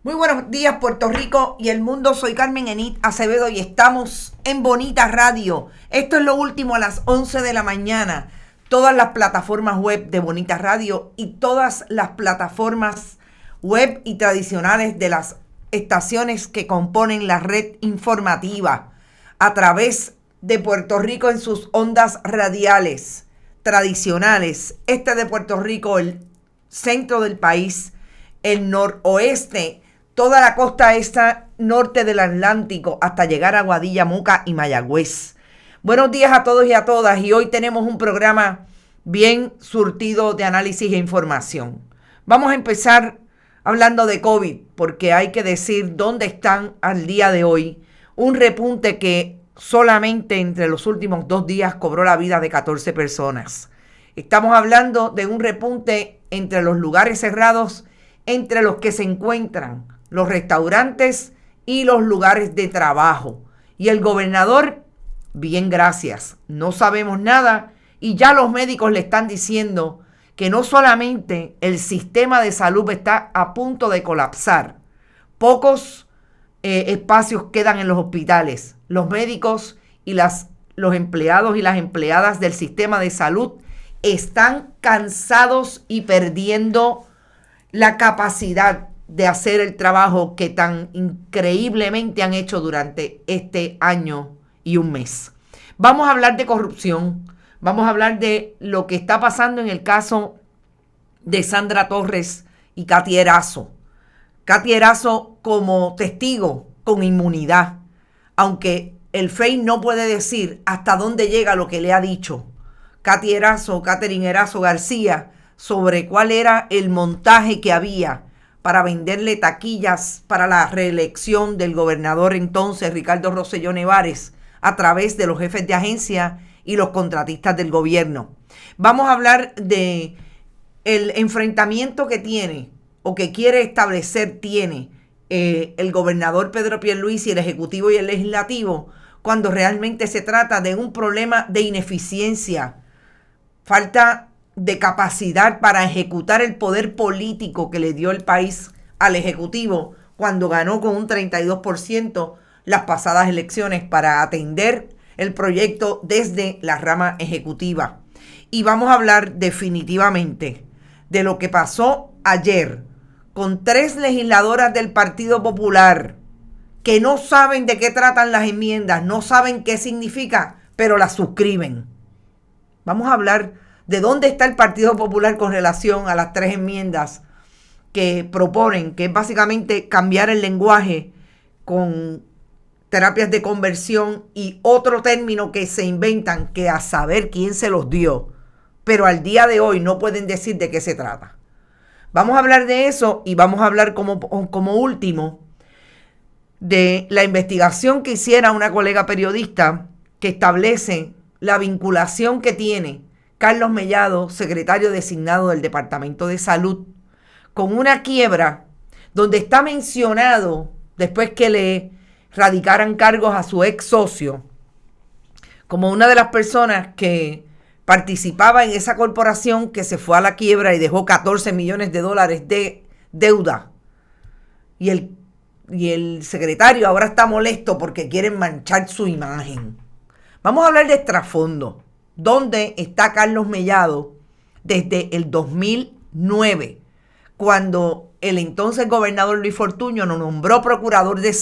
Muy buenos días, Puerto Rico y el mundo. Soy Carmen Enit Acevedo y estamos en Bonita Radio. Esto es lo último a las 11 de la mañana. Todas las plataformas web de Bonita Radio y todas las plataformas web y tradicionales de las estaciones que componen la red informativa a través de Puerto Rico en sus ondas radiales tradicionales. Este de Puerto Rico, el centro del país, el noroeste, toda la costa esta norte del Atlántico hasta llegar a Aguadilla, Moca y Mayagüez. Buenos días a todos y a todas, y hoy tenemos un programa bien surtido de análisis e información. Vamos a empezar hablando de COVID, porque hay que decir dónde están al día de hoy un repunte que solamente entre los últimos 2 días cobró la vida de 14 personas. Estamos hablando de un repunte entre los lugares cerrados, entre los que se encuentran los restaurantes y los lugares de trabajo. Y el gobernador, bien, gracias, no sabemos nada, y ya los médicos le están diciendo que no solamente el sistema de salud está a punto de colapsar, pocos espacios quedan en los hospitales. Los médicos y los empleados y las empleadas del sistema de salud están cansados y perdiendo la capacidad de hacer el trabajo que tan increíblemente han hecho durante este año y un mes. Vamos a hablar de corrupción, vamos a hablar de lo que está pasando en el caso de Sandra Torres y Katy Erazo. Katy Erazo como testigo con inmunidad, aunque el FEI no puede decir hasta dónde llega lo que le ha dicho Katy Erazo, Catherine Erazo García, sobre cuál era el montaje que había para venderle taquillas para la reelección del gobernador entonces, Ricardo Rosselló Nevares, a través de los jefes de agencia y los contratistas del gobierno. Vamos a hablar de el enfrentamiento que tiene o que quiere establecer el gobernador Pedro Pierluisi, el ejecutivo y el legislativo, cuando realmente se trata de un problema de ineficiencia, falta de capacidad para ejecutar el poder político que le dio el país al Ejecutivo cuando ganó con un 32% las pasadas elecciones para atender el proyecto desde la rama ejecutiva. Y vamos a hablar definitivamente de lo que pasó ayer con 3 legisladoras del Partido Popular que no saben de qué tratan las enmiendas, no saben qué significa, pero las suscriben. Vamos a hablar de dónde está el Partido Popular con relación a las 3 enmiendas que proponen, que es básicamente cambiar el lenguaje con terapias de conversión y otro término que se inventan, que a saber quién se los dio, pero al día de hoy no pueden decir de qué se trata. Vamos a hablar de eso y vamos a hablar como último de la investigación que hiciera una colega periodista que establece la vinculación que tiene Carlos Mellado, secretario designado del Departamento de Salud, con una quiebra donde está mencionado, después que le radicaran cargos a su ex socio, como una de las personas que participaba en esa corporación que se fue a la quiebra y dejó $14 millones de deuda. Y el secretario ahora está molesto porque quieren manchar su imagen. Vamos a hablar de trasfondo. ¿Dónde está Carlos Mellado desde el 2009, cuando el entonces gobernador Luis Fortuño nos nombró procurador del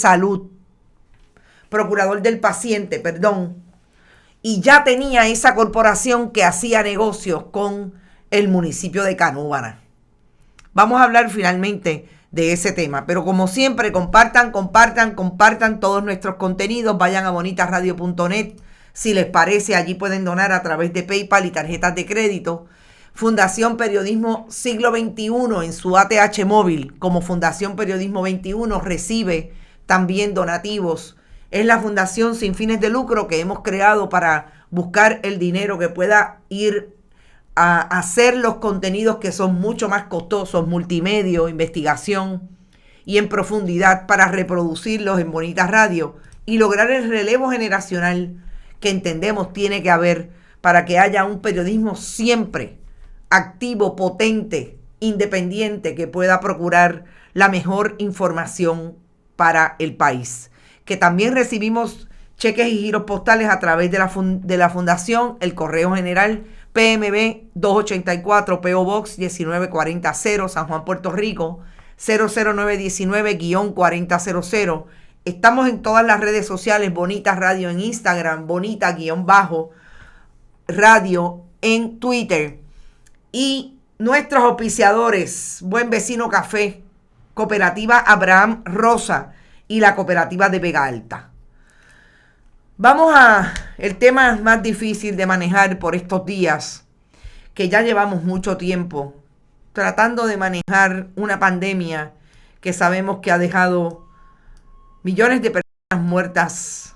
paciente, y ya tenía esa corporación que hacía negocios con el municipio de Canóvana? Vamos a hablar finalmente de ese tema, pero como siempre, compartan todos nuestros contenidos, vayan a bonitasradio.net. Si les parece, allí pueden donar a través de PayPal y tarjetas de crédito. Fundación Periodismo Siglo XXI en su ATH móvil, como Fundación Periodismo 21, recibe también donativos. Es la fundación sin fines de lucro que hemos creado para buscar el dinero que pueda ir a hacer los contenidos que son mucho más costosos, multimedia, investigación y en profundidad, para reproducirlos en Bonita Radio y lograr el relevo generacional que entendemos tiene que haber para que haya un periodismo siempre activo, potente, independiente, que pueda procurar la mejor información para el país. Que también recibimos cheques y giros postales a través de la fundación, el correo general PMB 284 PO Box 19400 San Juan, Puerto Rico 00919-4000. Estamos en todas las redes sociales, Bonita Radio en Instagram, Bonita-Radio en Twitter. Y nuestros auspiciadores, Buen Vecino Café, Cooperativa Abraham Rosa y la Cooperativa de Vega Alta. Vamos a el tema más difícil de manejar por estos días, que ya llevamos mucho tiempo tratando de manejar una pandemia que sabemos que ha dejado millones de personas muertas,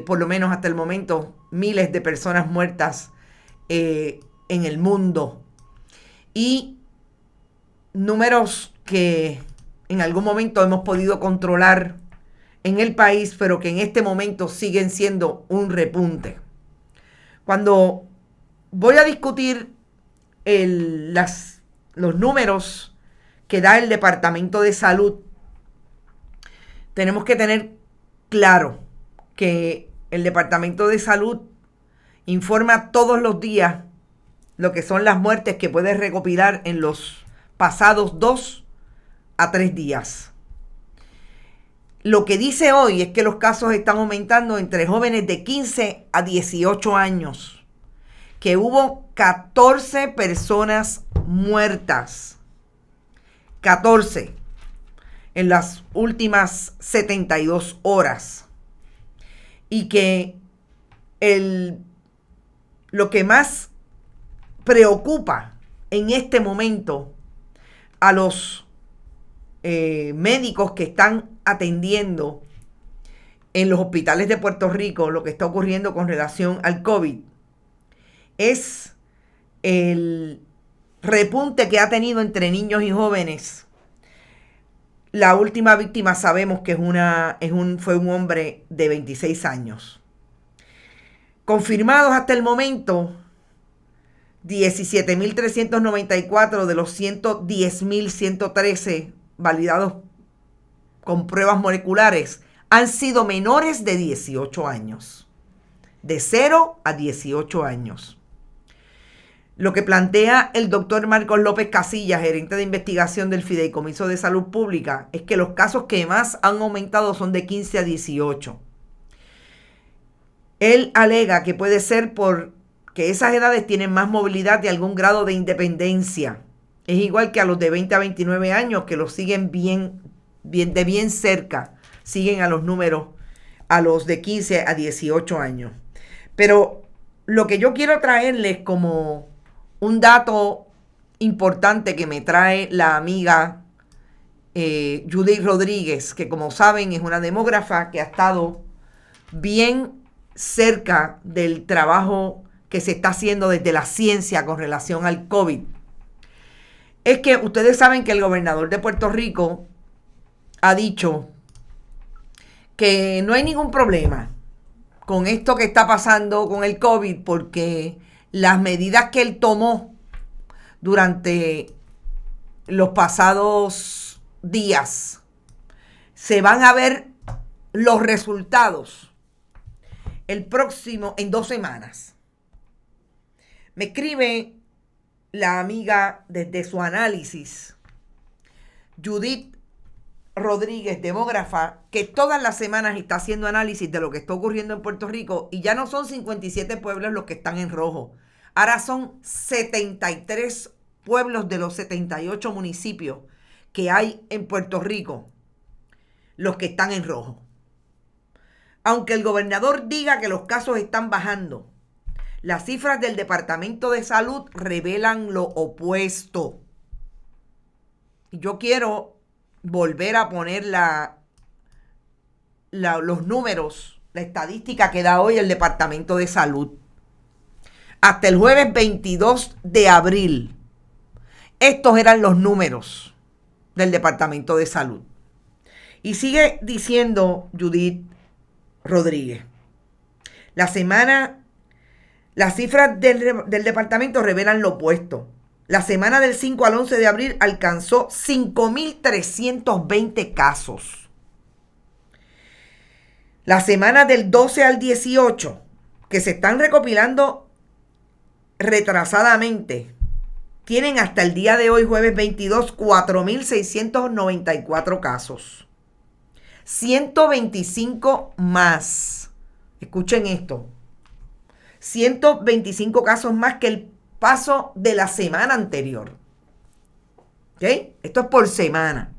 por lo menos hasta el momento, miles de personas muertas en el mundo. Y números que en algún momento hemos podido controlar en el país, pero que en este momento siguen siendo un repunte. Cuando voy a discutir los números que da el Departamento de Salud, tenemos que tener claro que el Departamento de Salud informa todos los días lo que son las muertes que puede recopilar en los pasados 2 a 3 días. Lo que dice hoy es que los casos están aumentando entre jóvenes de 15 a 18 años, que hubo 14 personas muertas, 14 en las últimas 72 horas, y que lo que más preocupa en este momento a los médicos que están atendiendo en los hospitales de Puerto Rico, lo que está ocurriendo con relación al COVID, es el repunte que ha tenido entre niños y jóvenes. La última víctima sabemos que fue un hombre de 26 años. Confirmados hasta el momento, 17.394 de los 110.113 validados con pruebas moleculares han sido menores de 18 años. De 0 a 18 años. Lo que plantea el doctor Marcos López Casillas, gerente de investigación del Fideicomiso de Salud Pública, es que los casos que más han aumentado son de 15 a 18. Él alega que puede ser porque esas edades tienen más movilidad y algún grado de independencia. Es igual que a los de 20 a 29 años, que los siguen bien cerca, siguen a los números, a los de 15 a 18 años. Pero lo que yo quiero traerles como un dato importante que me trae la amiga Judith Rodríguez, que como saben es una demógrafa que ha estado bien cerca del trabajo que se está haciendo desde la ciencia con relación al COVID. Es que ustedes saben que el gobernador de Puerto Rico ha dicho que no hay ningún problema con esto que está pasando con el COVID, porque las medidas que él tomó durante los pasados días, se van a ver los resultados en 2 semanas. Me escribe la amiga desde su análisis, Judith Rodríguez, demógrafa, que todas las semanas está haciendo análisis de lo que está ocurriendo en Puerto Rico, y ya no son 57 pueblos los que están en rojo. Ahora son 73 pueblos de los 78 municipios que hay en Puerto Rico los que están en rojo. Aunque el gobernador diga que los casos están bajando, las cifras del Departamento de Salud revelan lo opuesto. Y yo quiero volver a poner los números, la estadística que da hoy el Departamento de Salud. Hasta el jueves 22 de abril, estos eran los números del Departamento de Salud. Y sigue diciendo Judith Rodríguez, las cifras del departamento revelan lo opuesto. la semana del 5 al 11 de abril alcanzó 5.320 casos. La semana del 12 al 18, que se están recopilando retrasadamente, tienen hasta el día de hoy, jueves 22, 4.694 casos. 125 más. Escuchen esto. 125 casos más que el paso de la semana anterior. ¿Ok? Esto es por semana.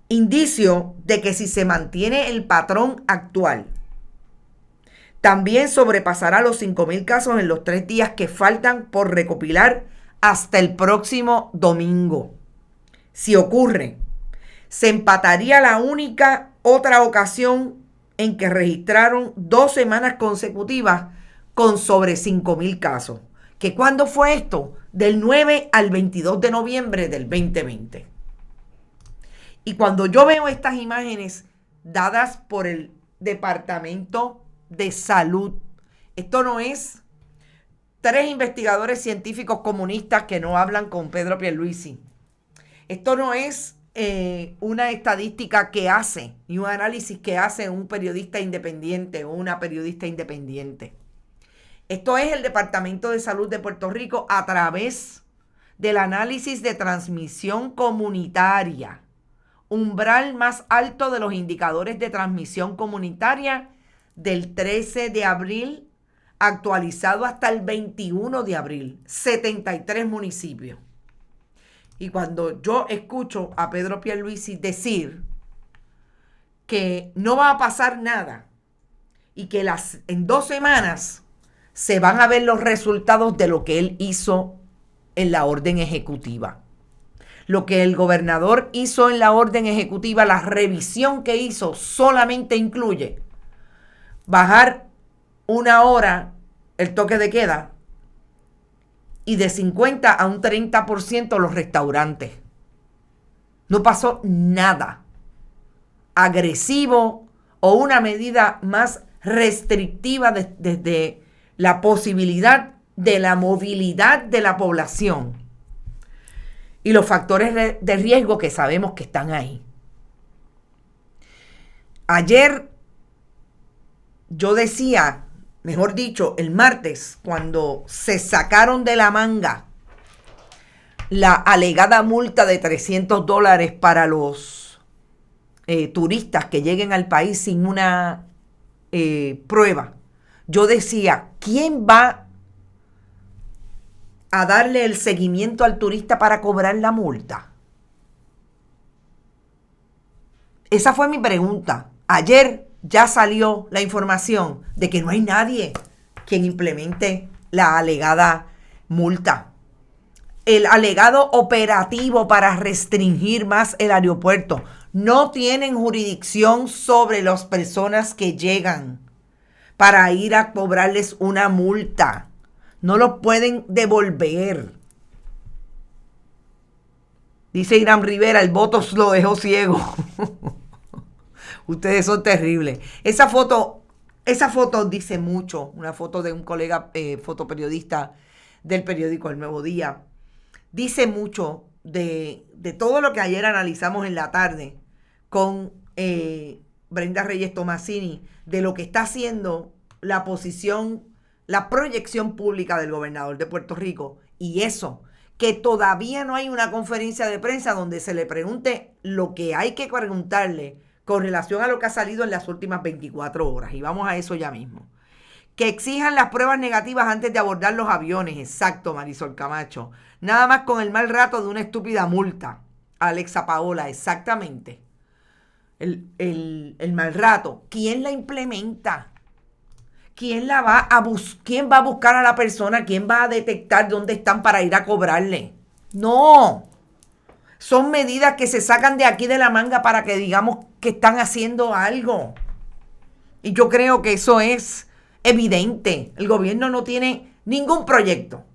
Indicio de que si se mantiene el patrón actual, también sobrepasará los 5.000 casos en los 3 días que faltan por recopilar hasta el próximo domingo. Si ocurre, se empataría la única otra ocasión en que registraron 2 semanas consecutivas con sobre 5.000 casos. ¿Que cuándo fue esto? Del 9 al 22 de noviembre del 2020. Y cuando yo veo estas imágenes dadas por el Departamento de Salud, esto no es 3 investigadores científicos comunistas que no hablan con Pedro Pierluisi. Esto no es una estadística que hace y un análisis que hace un periodista independiente o una periodista independiente. Esto es el Departamento de Salud de Puerto Rico a través del análisis de transmisión comunitaria, umbral más alto de los indicadores de transmisión comunitaria del 13 de abril, actualizado hasta el 21 de abril, 73 municipios. Y cuando yo escucho a Pedro Pierluisi decir que no va a pasar nada y que en 2 semanas se van a ver los resultados de lo que él hizo en la orden ejecutiva. Lo que el gobernador hizo en la orden ejecutiva, la revisión que hizo, solamente incluye bajar 1 hora el toque de queda y de 50 a un 30% los restaurantes. No pasó nada agresivo o una medida más restrictiva desde la posibilidad de la movilidad de la población y los factores de riesgo que sabemos que están ahí. Ayer yo decía, mejor dicho, el martes, cuando se sacaron de la manga la alegada multa de $300 para los turistas que lleguen al país sin una prueba. Yo decía, ¿quién va a darle el seguimiento al turista para cobrar la multa? Esa fue mi pregunta. Ayer ya salió la información de que no hay nadie quien implemente la alegada multa. El alegado operativo para restringir más el aeropuerto. No tienen jurisdicción sobre las personas que llegan para ir a cobrarles una multa. No los pueden devolver. Dice Irán Rivera, el voto lo dejó ciego. Ustedes son terribles. Esa foto dice mucho. Una foto de un colega fotoperiodista del periódico El Nuevo Día. Dice mucho de todo lo que ayer analizamos en la tarde con Brenda Reyes Tomasini, de lo que está haciendo la posición, la proyección pública del gobernador de Puerto Rico. Y eso, que todavía no hay una conferencia de prensa donde se le pregunte lo que hay que preguntarle con relación a lo que ha salido en las últimas 24 horas. Y vamos a eso ya mismo. Que exijan las pruebas negativas antes de abordar los aviones. Exacto, Marisol Camacho. Nada más con el mal rato de una estúpida multa. Alexa Paola, exactamente. El mal rato. ¿Quién la implementa? ¿Quién va a buscar a la persona? ¿Quién va a detectar dónde están para ir a cobrarle? No. Son medidas que se sacan de aquí de la manga para que digamos que están haciendo algo. Y yo creo que eso es evidente. El gobierno no tiene ningún proyecto,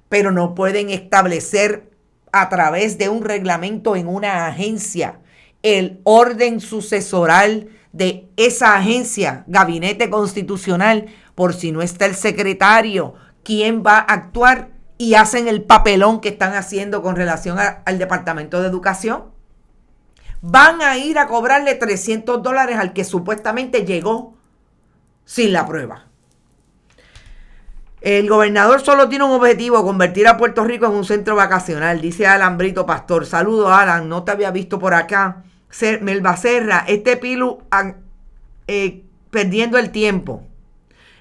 pero no pueden establecer a través de un reglamento en una agencia el orden sucesoral de esa agencia, gabinete constitucional, por si no está el secretario, quién va a actuar y hacen el papelón que están haciendo con relación al Departamento de Educación. Van a ir a cobrarle $300 al que supuestamente llegó sin la prueba. El gobernador solo tiene un objetivo: convertir a Puerto Rico en un centro vacacional, dice Alan Brito Pastor. Saludos, Alan, no te había visto por acá. Melba Serra, este Pilu perdiendo el tiempo.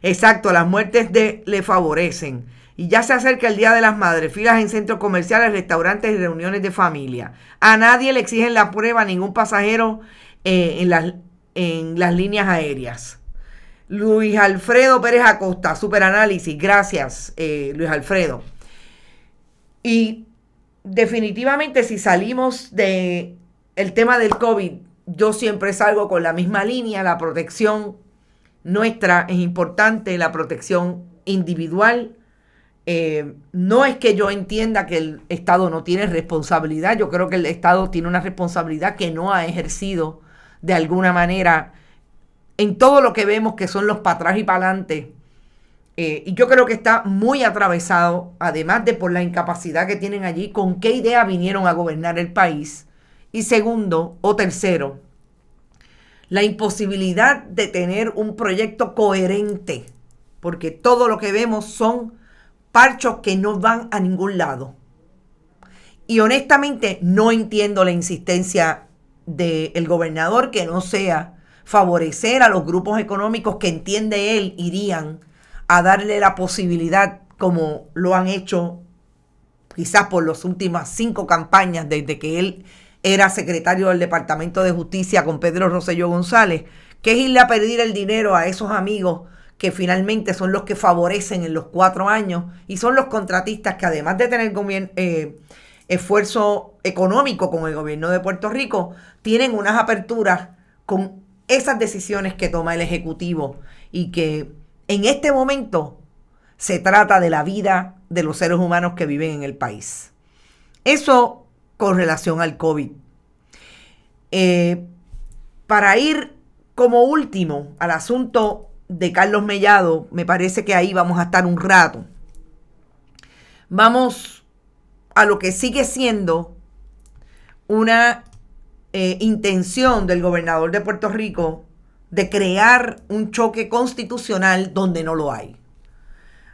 Exacto, las muertes le favorecen. Y ya se acerca el Día de las Madres, filas en centros comerciales, restaurantes y reuniones de familia. A nadie le exigen la prueba, a ningún pasajero en las líneas aéreas. Luis Alfredo Pérez Acosta, Superanálisis, gracias Luis Alfredo. Y definitivamente si salimos del tema del COVID, yo siempre salgo con la misma línea: la protección nuestra es importante, la protección individual. No es que yo entienda que el Estado no tiene responsabilidad, yo creo que el Estado tiene una responsabilidad que no ha ejercido de alguna manera en todo lo que vemos que son los para atrás y para adelante. Y yo creo que está muy atravesado, además de por la incapacidad que tienen allí, con qué idea vinieron a gobernar el país. Y segundo o tercero, la imposibilidad de tener un proyecto coherente, porque todo lo que vemos son parchos que no van a ningún lado. Y honestamente no entiendo la insistencia del gobernador que no sea favorecer a los grupos económicos que entiende él irían a darle la posibilidad, como lo han hecho quizás por las últimas 5 campañas desde que él era secretario del Departamento de Justicia con Pedro Rosselló González, que es irle a pedir el dinero a esos amigos que finalmente son los que favorecen en los 4 años y son los contratistas que, además de tener esfuerzo económico con el gobierno de Puerto Rico, tienen unas aperturas con esas decisiones que toma el Ejecutivo, y que en este momento se trata de la vida de los seres humanos que viven en el país. Eso con relación al COVID. Para ir como último al asunto de Carlos Mellado, me parece que ahí vamos a estar un rato. Vamos a lo que sigue siendo una intención del gobernador de Puerto Rico de crear un choque constitucional donde no lo hay.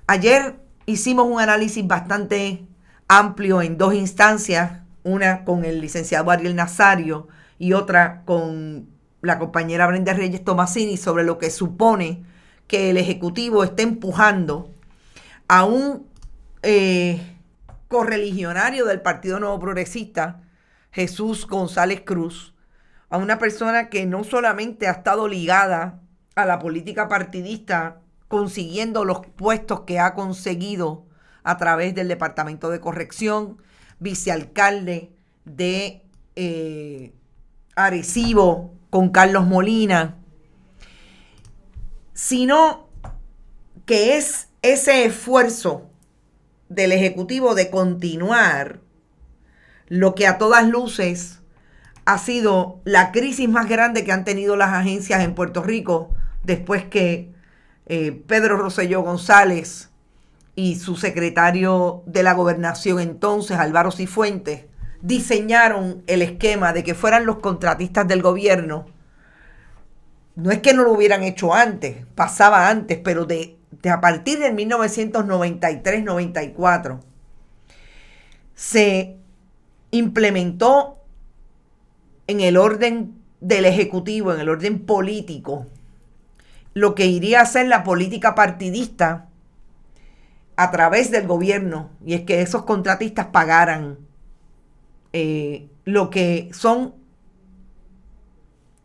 Ayer hicimos un análisis bastante amplio en 2 instancias, una con el licenciado Ariel Nazario y otra con la compañera Brenda Reyes Tomasini, sobre lo que supone que el Ejecutivo está empujando a un correligionario del Partido Nuevo Progresista, Jesús González Cruz, a una persona que no solamente ha estado ligada a la política partidista, consiguiendo los puestos que ha conseguido a través del Departamento de Corrección, vicealcalde de Arecibo con Carlos Molina, sino que es ese esfuerzo del Ejecutivo de continuar lo que a todas luces ha sido la crisis más grande que han tenido las agencias en Puerto Rico después que Pedro Rosselló González y su secretario de la Gobernación entonces, Álvaro Cifuentes, diseñaron el esquema de que fueran los contratistas del gobierno. No es que no lo hubieran hecho antes, pasaba antes, pero de a partir de 1993-94 se implementó en el orden del Ejecutivo, en el orden político, lo que iría a ser la política partidista a través del gobierno, y es que esos contratistas pagaran lo que son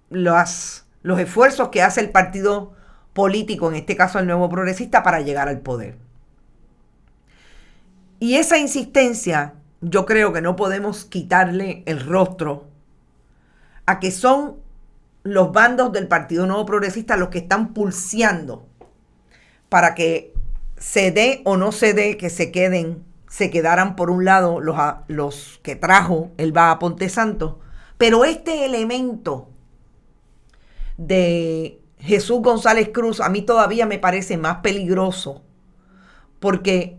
los esfuerzos que hace el partido político, en este caso el Nuevo Progresista, para llegar al poder. Y esa insistencia, yo creo que no podemos quitarle el rostro a que son los bandos del Partido Nuevo Progresista los que están pulseando para que se dé o no se dé, que se quedaran por un lado los que trajo el a Ponte Santo. Pero este elemento de Jesús González Cruz a mí todavía me parece más peligroso, porque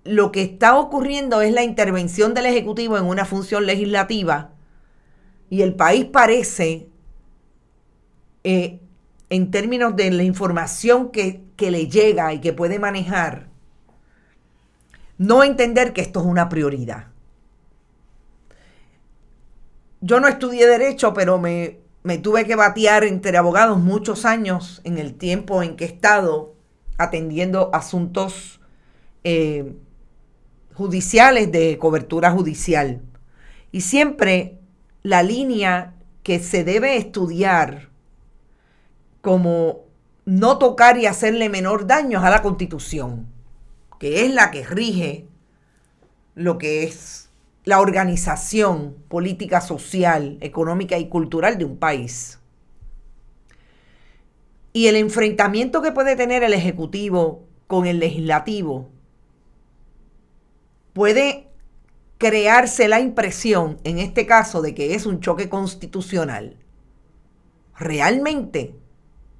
lo que está ocurriendo es la intervención del Ejecutivo en una función legislativa y el país parece, en términos de la información que le llega y que puede manejar, no entender que esto es una prioridad. Yo no estudié Derecho, pero me tuve que batear entre abogados muchos años en el tiempo en que he estado atendiendo asuntos judiciales de cobertura judicial. Y siempre la línea que se debe estudiar como no tocar y hacerle menor daño a la Constitución, que es la que rige lo que es la organización política, social, económica y cultural de un país. Y el enfrentamiento que puede tener el Ejecutivo con el Legislativo puede crearse la impresión, en este caso, de que es un choque constitucional. Realmente,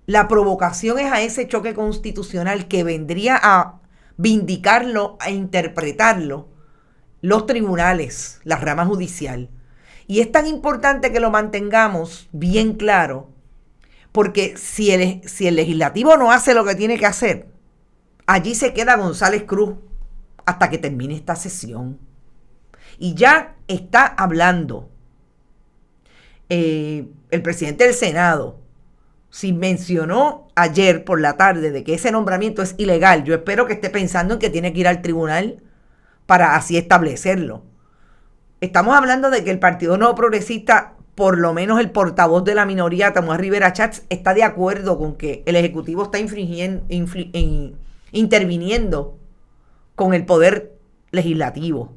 la provocación es a ese choque constitucional que vendría a vindicarlo, a interpretarlo los tribunales, la rama judicial. Y es tan importante que lo mantengamos bien claro, porque si el legislativo no hace lo que tiene que hacer, allí se queda González Cruz hasta que termine esta sesión. Y ya está hablando el presidente del Senado. Si mencionó ayer por la tarde de que ese nombramiento es ilegal, yo espero que esté pensando en que tiene que ir al tribunal para así establecerlo. Estamos hablando de que el Partido Nuevo Progresista, por lo menos el portavoz de la minoría, Tomás Rivera Schatz, está de acuerdo con que el Ejecutivo está interviniendo con el poder legislativo.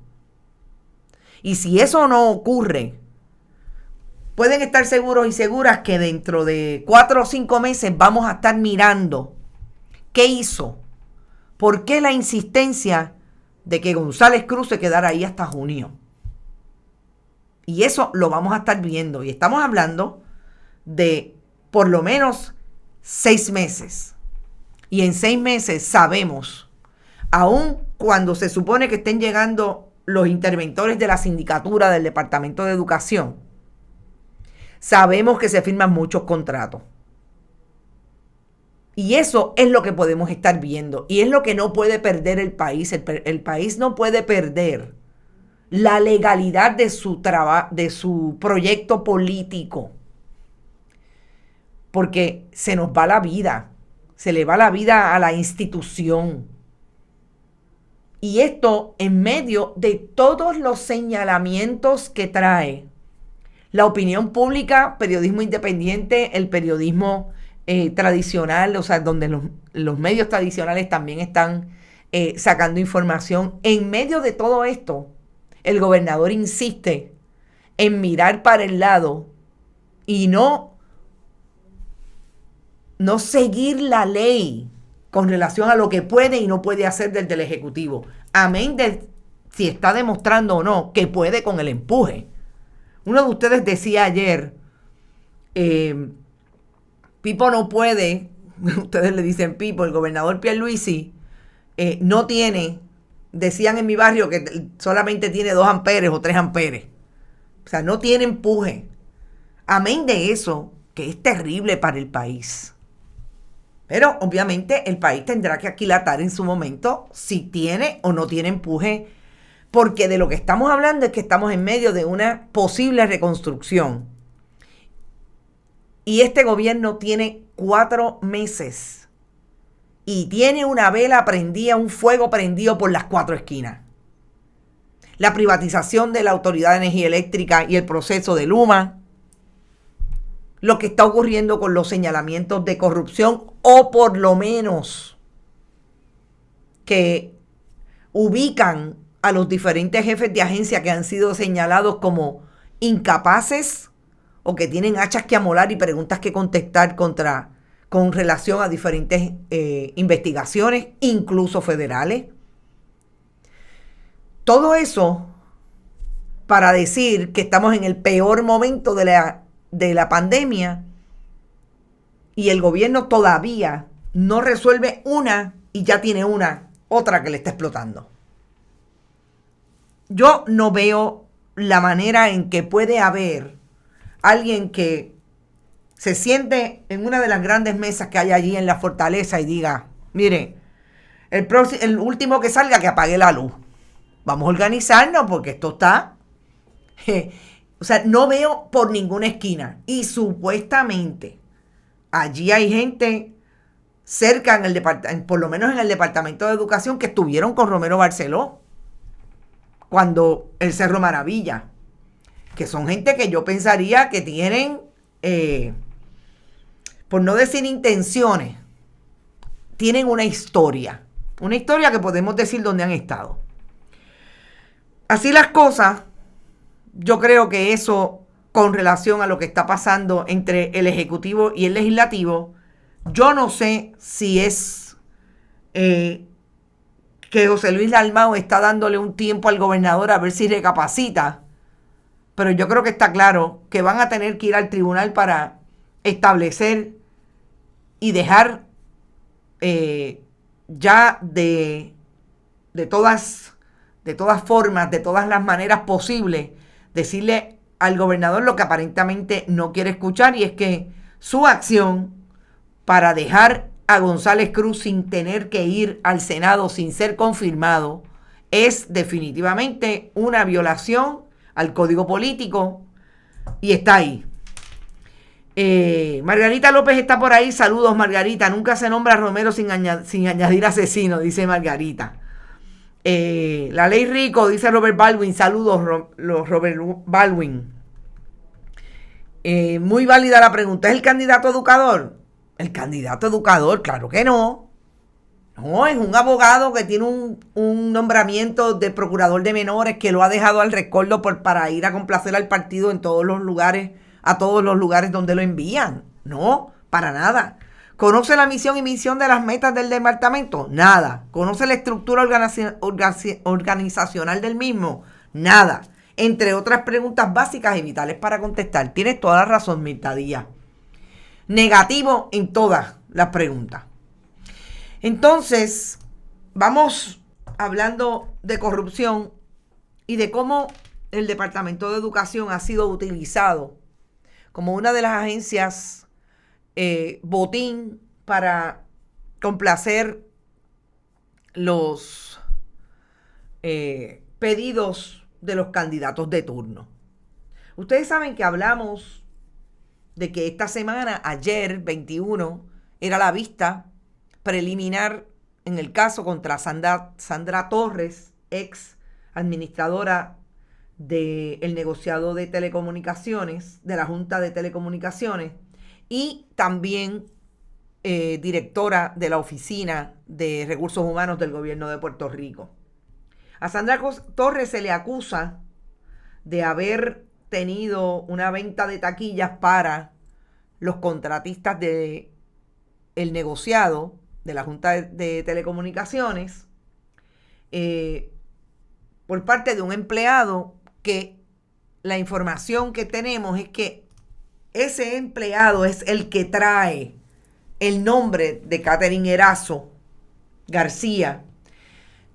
Y si eso no ocurre, pueden estar seguros y seguras que dentro de 4 o 5 meses vamos a estar mirando qué hizo, por qué la insistencia de que González Cruz se quedara ahí hasta junio. Y eso lo vamos a estar viendo. Y estamos hablando de por lo menos 6 meses. Y en 6 meses sabemos, aun cuando se supone que estén llegando los interventores de la sindicatura del Departamento de Educación, sabemos que se firman muchos contratos. Y eso es lo que podemos estar viendo. Y es lo que no puede perder el país. El país no puede perder la legalidad de su proyecto político. Porque se nos va la vida. Se le va la vida a la institución. Y esto en medio de todos los señalamientos que trae la opinión pública, periodismo independiente, el periodismo tradicional, o sea, donde los medios tradicionales también están sacando información. En medio de todo esto, el gobernador insiste en mirar para el lado y no seguir la ley con relación a lo que puede y no puede hacer desde el Ejecutivo. Amén de si está demostrando o no que puede con el empuje. Uno de ustedes decía ayer, Pipo no puede, ustedes le dicen Pipo, el gobernador Pierluisi no tiene, decían en mi barrio que solamente tiene 2 amperes o 3 amperes. O sea, no tiene empuje. Amén de eso, que es terrible para el país. Pero obviamente el país tendrá que aquilatar en su momento si tiene o no tiene empuje, porque de lo que estamos hablando es que estamos en medio de una posible reconstrucción. Y este gobierno tiene 4 meses y tiene una vela prendida, un fuego prendido por las 4 esquinas. La privatización de la Autoridad de Energía Eléctrica y el proceso de Luma, lo que está ocurriendo con los señalamientos de corrupción, o por lo menos que ubican a los diferentes jefes de agencia que han sido señalados como incapaces o que tienen hachas que amolar y preguntas que contestar con relación a diferentes investigaciones, incluso federales. Todo eso para decir que estamos en el peor momento de la pandemia y el gobierno todavía no resuelve una y ya tiene otra que le está explotando. yo no veo la manera en que puede haber alguien que se siente en una de las grandes mesas que hay allí en la fortaleza y diga, mire, el último que salga que apague la luz. Vamos a organizarnos porque esto está... o sea, no veo por ninguna esquina. Y supuestamente allí hay gente cerca, en el departamento, por lo menos en el Departamento de Educación, que estuvieron con Romero Barceló cuando el Cerro Maravilla. Que son gente que yo pensaría que tienen, por no decir intenciones, tienen una historia. Una historia que podemos decir dónde han estado. Así las cosas, yo creo que eso, con relación a lo que está pasando entre el Ejecutivo y el Legislativo, yo no sé si es que José Luis Dalmau está dándole un tiempo al gobernador a ver si recapacita, pero yo creo que está claro que van a tener que ir al tribunal para establecer y dejar ya de todas formas, de todas las maneras posibles, decirle al gobernador lo que aparentemente no quiere escuchar, y es que su acción para dejar a González Cruz sin tener que ir al Senado, sin ser confirmado, es definitivamente una violación al Código Político, y está ahí. Margarita López está por ahí. Saludos, Margarita. Nunca se nombra a Romero sin añadir asesino, dice Margarita. La ley Rico, dice Robert Baldwin. Saludos, Robert Baldwin. Muy válida la pregunta. ¿Es el candidato educador? El candidato educador, claro que no. No, es un abogado que tiene un nombramiento de procurador de menores que lo ha dejado al rescoldo para ir a complacer al partido en todos los lugares, a todos los lugares donde lo envían. No, para nada. ¿Conoce la misión y misión de las metas del departamento? Nada. ¿Conoce la estructura organizacional del mismo? Nada. Entre otras preguntas básicas y vitales para contestar. Tienes toda la razón, Mirta Díaz. Negativo en todas las preguntas. Entonces, vamos hablando de corrupción y de cómo el Departamento de Educación ha sido utilizado como una de las agencias botín para complacer los pedidos de los candidatos de turno. Ustedes saben que hablamos de que esta semana, ayer 21, era la vista preliminar en el caso contra Sandra Torres, ex administradora del negociado de telecomunicaciones, de la Junta de Telecomunicaciones, y también directora de la Oficina de Recursos Humanos del Gobierno de Puerto Rico. A Sandra Torres se le acusa de haber tenido una venta de taquillas para los contratistas del negociado de la Junta de Telecomunicaciones por parte de un empleado, que la información que tenemos es que ese empleado es el que trae el nombre de Catherine Erazo García,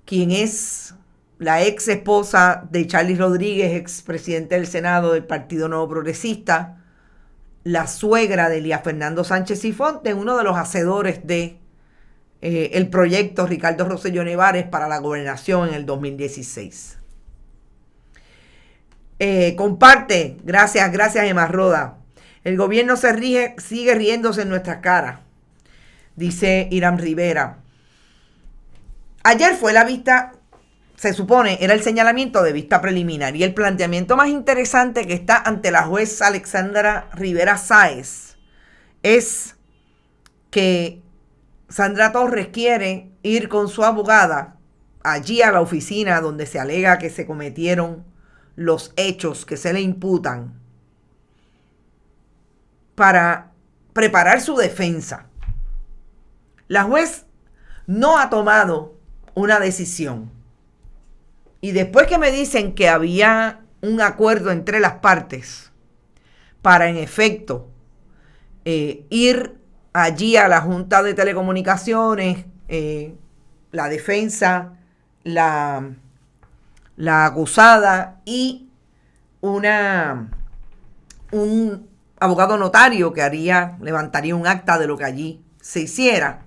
quien es la ex esposa de Charlie Rodríguez, ex presidente del Senado del Partido Nuevo Progresista, la suegra de Elías Fernando Sánchez Sifonte, uno de los hacedores de el proyecto Ricardo Rosselló Nevares para la gobernación en el 2016. Comparte, gracias Emma Roda. El gobierno sigue riéndose en nuestra cara, dice Irán Rivera. Ayer fue la vista, se supone, era el señalamiento de vista preliminar, y el planteamiento más interesante que está ante la juez Alexandra Rivera Sáez es que Sandra Torres quiere ir con su abogada allí a la oficina donde se alega que se cometieron los hechos que se le imputan para preparar su defensa. La juez no ha tomado una decisión. Y después que me dicen que había un acuerdo entre las partes para, en efecto, ir allí a la Junta de Telecomunicaciones, la defensa, la la acusada y un abogado notario que levantaría un acta de lo que allí se hiciera.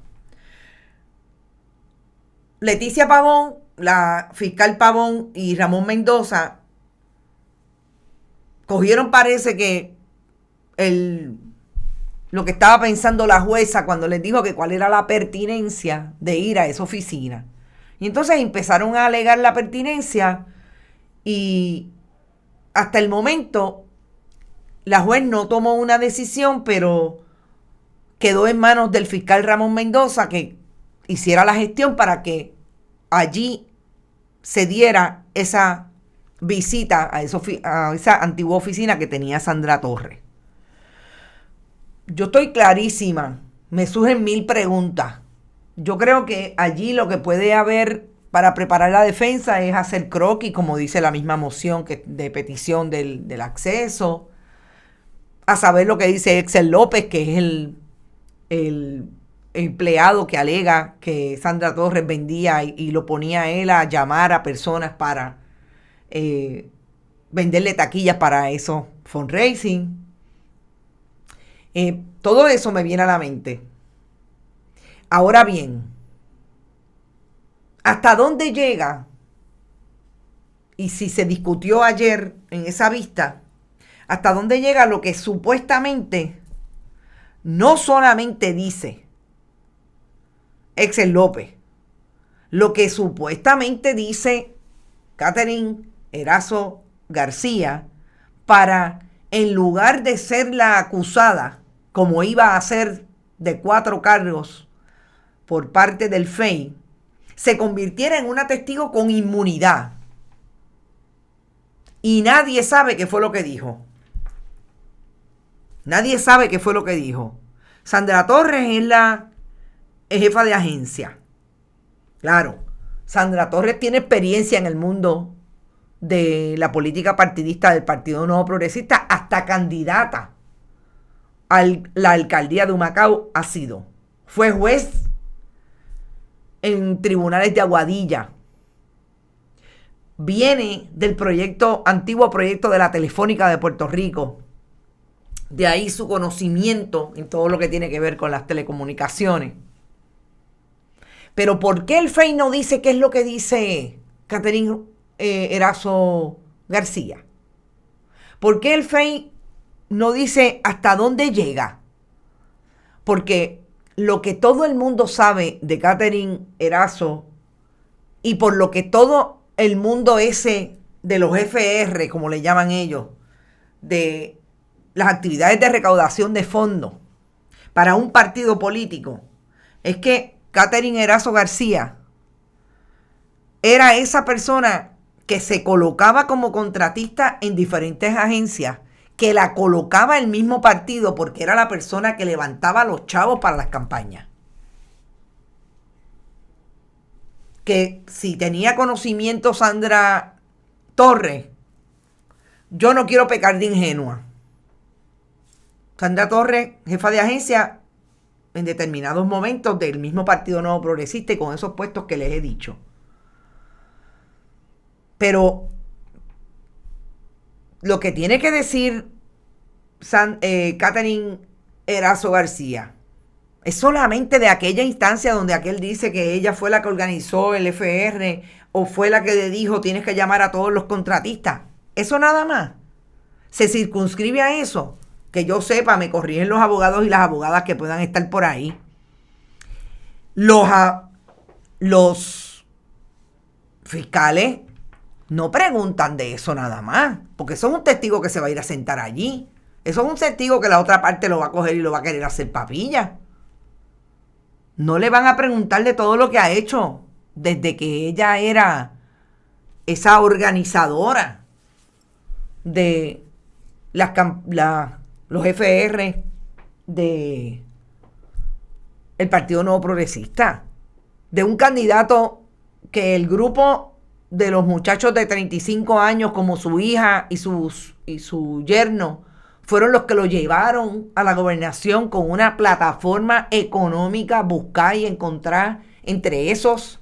Leticia Pavón, la fiscal Pavón y Ramón Mendoza cogieron, parece que lo que estaba pensando la jueza cuando les dijo que cuál era la pertinencia de ir a esa oficina. Y entonces empezaron a alegar la pertinencia y hasta el momento la juez no tomó una decisión, pero quedó en manos del fiscal Ramón Mendoza que hiciera la gestión para que allí se diera esa visita a esa antigua oficina que tenía Sandra Torres. Yo estoy clarísima, me surgen 1000 preguntas. Yo creo que allí lo que puede haber para preparar la defensa es hacer croquis, como dice la misma moción de petición del acceso, a saber lo que dice Excel López, que es el empleado que alega que Sandra Torres vendía y lo ponía a él a llamar a personas para venderle taquillas para eso, fundraising. Todo eso me viene a la mente. Ahora bien, ¿hasta dónde llega? Y si se discutió ayer en esa vista, ¿hasta dónde llega lo que supuestamente no solamente dice Excel López, lo que supuestamente dice Catherine Erazo García para, en lugar de ser la acusada, como iba a ser de 4 cargos por parte del FEI, se convirtiera en una testigo con inmunidad? Y nadie sabe qué fue lo que dijo. Nadie sabe qué fue lo que dijo. Sandra Torres es jefa de agencia. Claro, Sandra Torres tiene experiencia en el mundo de la política partidista del Partido Nuevo Progresista, hasta candidata a la alcaldía de Humacao ha sido. Fue juez en tribunales de Aguadilla. Viene del antiguo proyecto de la Telefónica de Puerto Rico. De ahí su conocimiento en todo lo que tiene que ver con las telecomunicaciones. Pero ¿por qué el FEI no dice qué es lo que dice Catherine Erazo García? ¿Por qué el FEI no dice hasta dónde llega? Porque lo que todo el mundo sabe de Catherine Erazo y por lo que todo el mundo ese de los FR, como le llaman ellos, de las actividades de recaudación de fondos para un partido político, es que Catherine Erazo García era esa persona que se colocaba como contratista en diferentes agencias, que la colocaba el mismo partido porque era la persona que levantaba los chavos para las campañas. Que si tenía conocimiento Sandra Torres, yo no quiero pecar de ingenua. Sandra Torres, jefa de agencia en determinados momentos del mismo Partido Nuevo Progresista y con esos puestos que les he dicho. Pero lo que tiene que decir Catherine Erazo García es solamente de aquella instancia donde aquel dice que ella fue la que organizó el FR o fue la que le dijo tienes que llamar a todos los contratistas. Eso nada más. Se circunscribe a eso. Que yo sepa, me corrigen los abogados y las abogadas que puedan estar por ahí. Los fiscales no preguntan de eso nada más, porque son un testigo que se va a ir a sentar allí. Eso es un testigo que la otra parte lo va a coger y lo va a querer hacer papilla. No le van a preguntar de todo lo que ha hecho desde que ella era esa organizadora de los FR de el Partido Nuevo Progresista, de un candidato que el grupo de los muchachos de 35 años como su hija y su yerno fueron los que lo llevaron a la gobernación con una plataforma económica, buscar y encontrar entre esos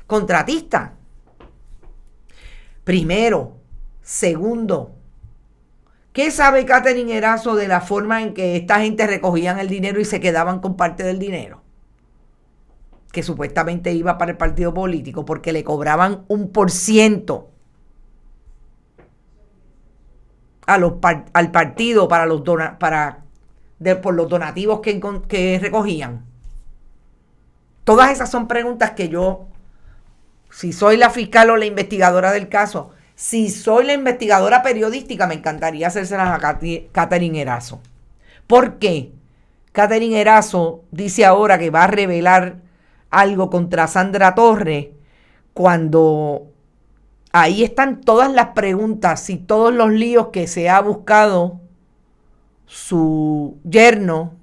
contratistas. Primero. Segundo, ¿qué sabe Katherine Erazo de la forma en que esta gente recogían el dinero y se quedaban con parte del dinero? Que supuestamente iba para el partido político porque le cobraban 1% al partido por los donativos que recogían. Todas esas son preguntas que yo, si soy la fiscal o la investigadora del caso, si soy la investigadora periodística, me encantaría hacérselas a Katherine Erazo. ¿Por qué? Katherine Erazo dice ahora que va a revelar algo contra Sandra Torres cuando ahí están todas las preguntas y todos los líos que se ha buscado su yerno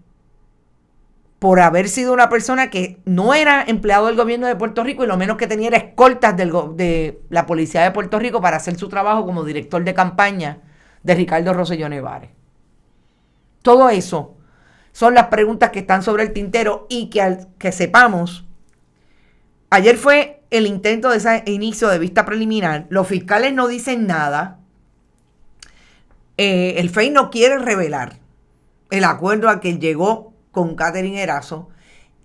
por haber sido una persona que no era empleado del gobierno de Puerto Rico y lo menos que tenía era escoltas de la policía de Puerto Rico para hacer su trabajo como director de campaña de Ricardo Rosselló Nevares. Todo eso son las preguntas que están sobre el tintero y que sepamos, ayer fue el intento de ese inicio de vista preliminar, los fiscales no dicen nada, el FEI no quiere revelar el acuerdo al que llegó con Katherine Erazo,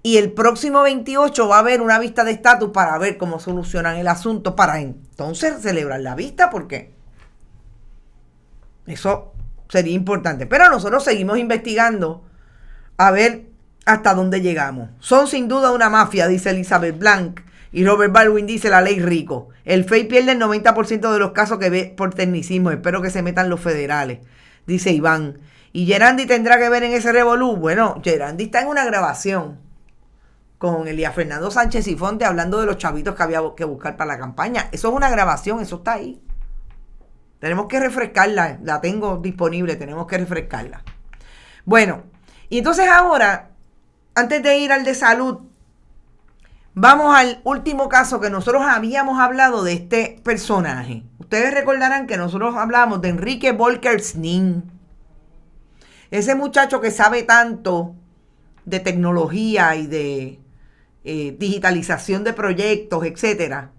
y el próximo 28 va a haber una vista de estatus para ver cómo solucionan el asunto, para entonces celebrar la vista, porque eso sería importante. Pero nosotros seguimos investigando a ver hasta dónde llegamos. Son sin duda una mafia, dice Elizabeth Blanc, y Robert Baldwin dice la ley Rico. El FEI pierde el 90% de los casos que ve por tecnicismo. Espero que se metan los federales, dice Iván. ¿Y Gerandi tendrá que ver en ese revolú? Bueno, Gerandi está en una grabación con Elías Fernando Sánchez y Fonte hablando de los chavitos que había que buscar para la campaña. Eso es una grabación, eso está ahí. Tenemos que refrescarla, la tengo disponible, tenemos que refrescarla. Bueno, y entonces ahora, antes de ir al de salud, vamos al último caso que nosotros habíamos hablado de este personaje. Ustedes recordarán que nosotros hablamos de Enrique Volker-Snin. Ese muchacho que sabe tanto de tecnología y de digitalización de proyectos, etcétera,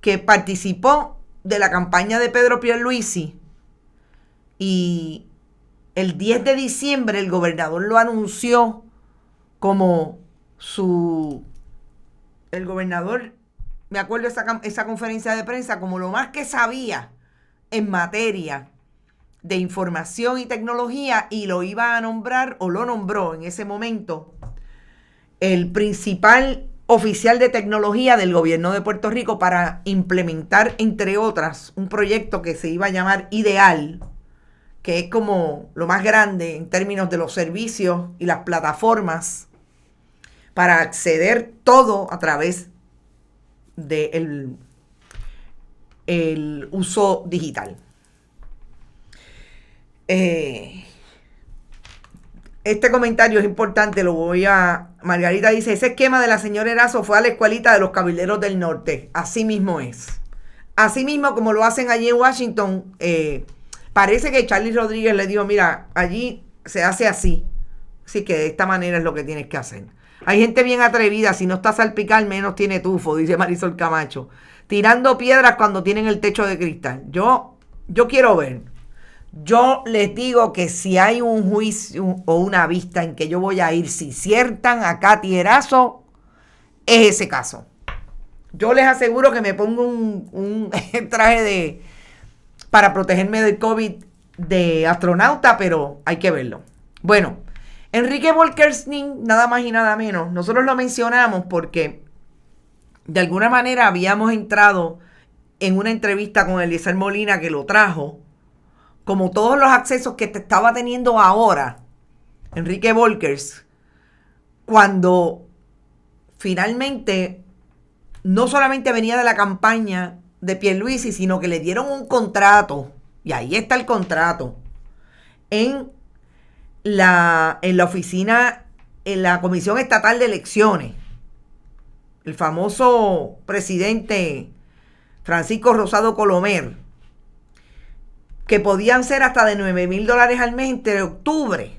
que participó de la campaña de Pedro Pierluisi y el 10 de diciembre el gobernador lo anunció como el gobernador, me acuerdo esa conferencia de prensa, como lo más que sabía en materia de información y tecnología, y lo iba a nombrar, o lo nombró en ese momento, el principal oficial de tecnología del gobierno de Puerto Rico para implementar, entre otras, un proyecto que se iba a llamar Ideal, que es como lo más grande en términos de los servicios y las plataformas para acceder todo a través del uso digital. Este comentario es importante, lo voy a... Margarita dice, ese esquema de la señora Erazo fue a la escuelita de los cabilderos del norte. Así mismo es. Así mismo como lo hacen allí en Washington, parece que Charlie Rodríguez le dijo, mira, allí se hace así. Así que de esta manera es lo que tienes que hacer. Hay gente bien atrevida, si no está salpicar, menos tiene tufo, dice Marisol Camacho. Tirando piedras cuando tienen el techo de cristal. Yo quiero ver. Yo les digo que si hay un juicio o una vista en que yo voy a ir, si ciertan a Katy Erazo, es ese caso. Yo les aseguro que me pongo un traje para protegerme del COVID de astronauta, pero hay que verlo. Bueno, Enrique Volker-Snin, nada más y nada menos. Nosotros lo mencionamos porque de alguna manera habíamos entrado en una entrevista con Eliezer Molina que lo trajo. Como todos los accesos que te estaba teniendo ahora, Enrique Volkers, cuando finalmente no solamente venía de la campaña de Pierluisi, sino que le dieron un contrato, y ahí está el contrato, en la oficina, en la Comisión Estatal de Elecciones. El famoso presidente Francisco Rosado Colomer, que podían ser hasta de $9,000 al mes entre octubre.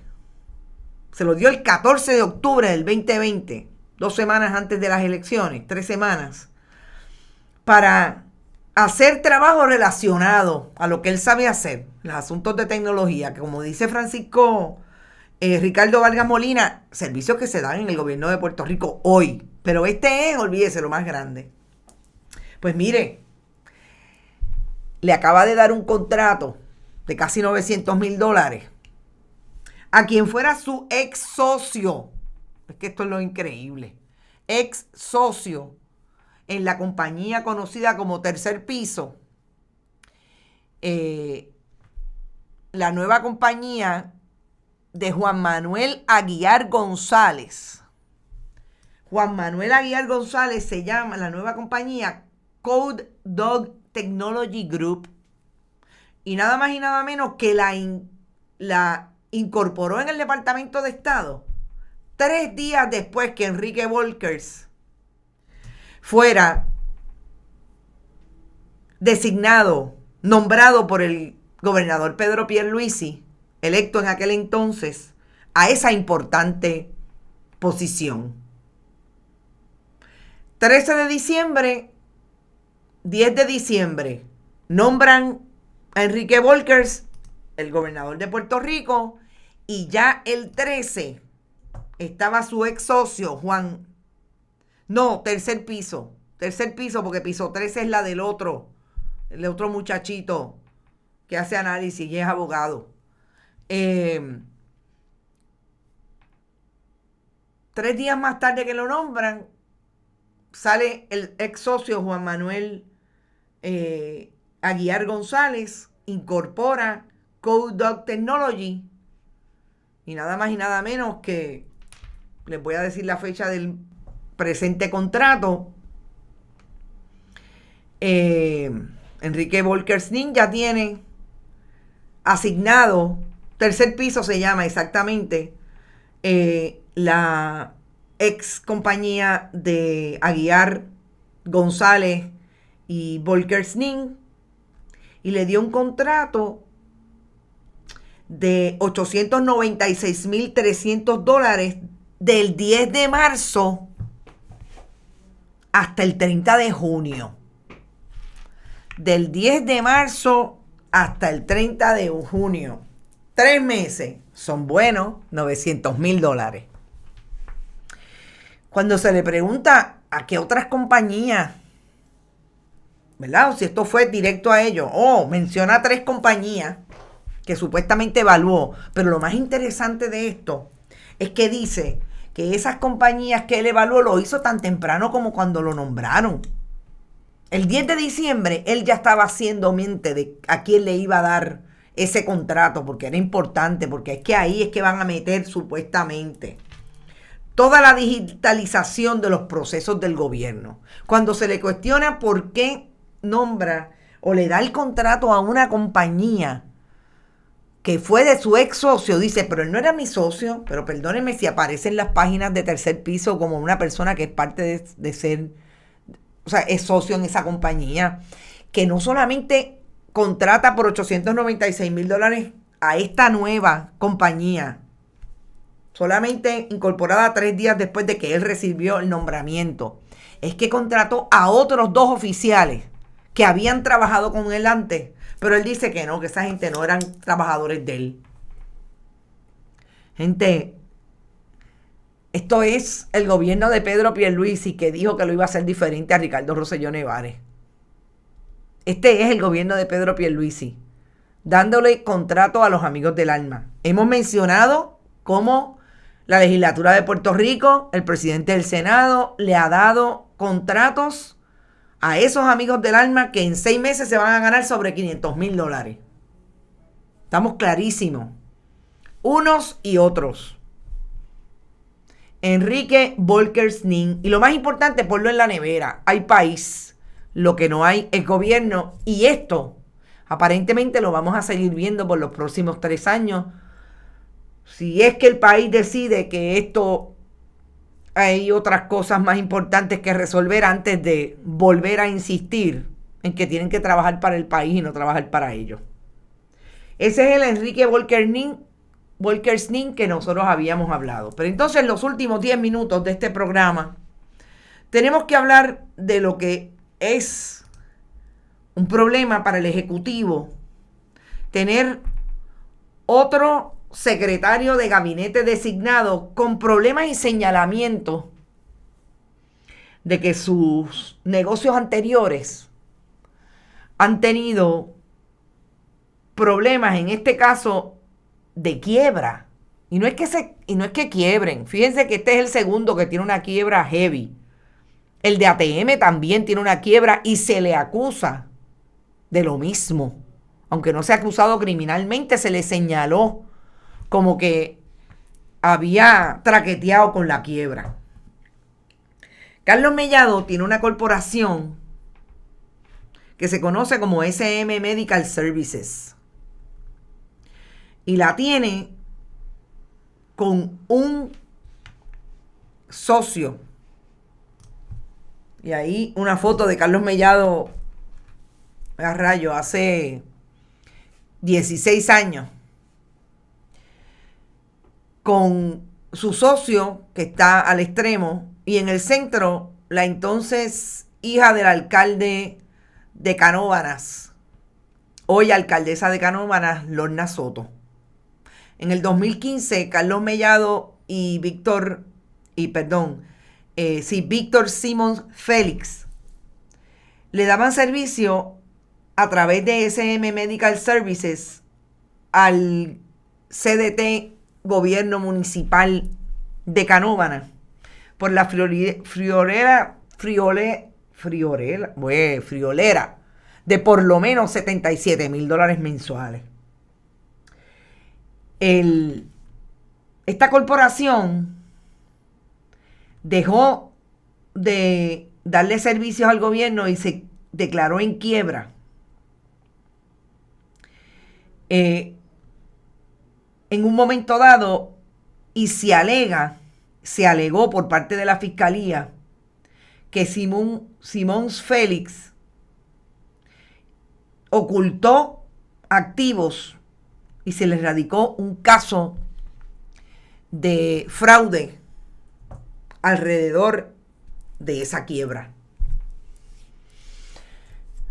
Se lo dio el 14 de octubre del 2020, 2 semanas antes de las elecciones, 3 semanas, para hacer trabajo relacionado a lo que él sabe hacer, los asuntos de tecnología, que como dice Francisco Ricardo Vargas Molina, servicios que se dan en el gobierno de Puerto Rico hoy. Pero este es, olvídese, lo más grande. Pues mire, le acaba de dar un contrato de casi $900,000 a quien fuera su ex socio. Es que esto es lo increíble. Ex socio en la compañía conocida como Tercer Piso. La nueva compañía de Juan Manuel Aguiar González. Juan Manuel Aguiar González se llama la nueva compañía Code Dog Technology Group. Y nada más y nada menos que la incorporó en el Departamento de Estado 3 días después que Enrique Volkers fuera designado, nombrado por el gobernador Pedro Pierluisi, electo en aquel entonces, a esa importante posición. 13 de diciembre, 10 de diciembre, nombran a Enrique Volkers, el gobernador de Puerto Rico, y ya el 13 estaba su ex socio, Tercer Piso, porque piso 13 es la del otro, el otro muchachito que hace análisis y es abogado. 3 días más tarde que lo nombran, sale el ex socio Juan Manuel Aguiar González, incorpora Code Dog Technology, y nada más y nada menos que, les voy a decir la fecha del presente contrato. Enrique Volkers ya tiene asignado, Tercer Piso se llama exactamente, la ex compañía de Aguiar González y Volkers, y le dio un contrato de $896,300 del 10 de marzo hasta el 30 de junio. Del 10 de marzo hasta el 30 de junio. 3 meses. Son buenos, $900,000. Cuando se le pregunta a qué otras compañías, ¿verdad? O si esto fue directo a ellos. Menciona 3 compañías que supuestamente evaluó. Pero lo más interesante de esto es que dice que esas compañías que él evaluó lo hizo tan temprano como cuando lo nombraron. El 10 de diciembre él ya estaba haciendo mente de a quién le iba a dar ese contrato, porque era importante, porque es que ahí es que van a meter supuestamente toda la digitalización de los procesos del gobierno. Cuando se le cuestiona por qué nombra o le da el contrato a una compañía que fue de su ex socio, dice, pero él no era mi socio, pero perdónenme si aparece en las páginas de Tercer Piso como una persona que es parte de ser, o sea, es socio en esa compañía, que no solamente contrata por $896,000 a esta nueva compañía, solamente incorporada 3 días después de que él recibió el nombramiento, es que contrató a otros 2 oficiales que habían trabajado con él antes, pero él dice que no, que esa gente no eran trabajadores de él. Gente, esto es el gobierno de Pedro Pierluisi, que dijo que lo iba a hacer diferente a Ricardo Rosselló Nevares. Este es el gobierno de Pedro Pierluisi, dándole contrato a los amigos del alma. Hemos mencionado cómo la legislatura de Puerto Rico, el presidente del Senado, le ha dado contratos a esos amigos del alma que en 6 meses se van a ganar sobre $500,000. Estamos clarísimos. Unos y otros. Enrique Volkers, y lo más importante, ponlo en la nevera. Hay país. Lo que no hay es gobierno. Y esto, aparentemente, lo vamos a seguir viendo por los próximos 3 años. Si es que el país decide que esto hay otras cosas más importantes que resolver antes de volver a insistir en que tienen que trabajar para el país y no trabajar para ellos. Ese es el Enrique Volkers que nosotros habíamos hablado. Pero entonces, en los últimos 10 minutos de este programa, tenemos que hablar de lo que es un problema para el Ejecutivo tener otro secretario de gabinete designado con problemas y señalamientos de que sus negocios anteriores han tenido problemas, en este caso de quiebra. Y no es que quiebren. Fíjense que este es el segundo que tiene una quiebra heavy. El de ATM también tiene una quiebra y se le acusa de lo mismo. Aunque no se ha acusado criminalmente, se le señaló como que había traqueteado con la quiebra. Carlos Mellado tiene una corporación que se conoce como SM Medical Services. Y la tiene con un socio. Y ahí una foto de Carlos Mellado a rayo hace 16 años. Con su socio que está al extremo y en el centro la entonces hija del alcalde de Canóvanas, hoy alcaldesa de Canóvanas, Lorna Soto. En el 2015, Carlos Mellado y Víctor Simons Félix le daban servicio a través de SM Medical Services al CDT Gobierno Municipal de Canóvanas por la friolera de por lo menos $77,000 mensuales. Esta corporación dejó de darle servicios al gobierno y se declaró en quiebra. En un momento dado, y se alegó por parte de la fiscalía que Simons Félix ocultó activos y se le radicó un caso de fraude alrededor de esa quiebra.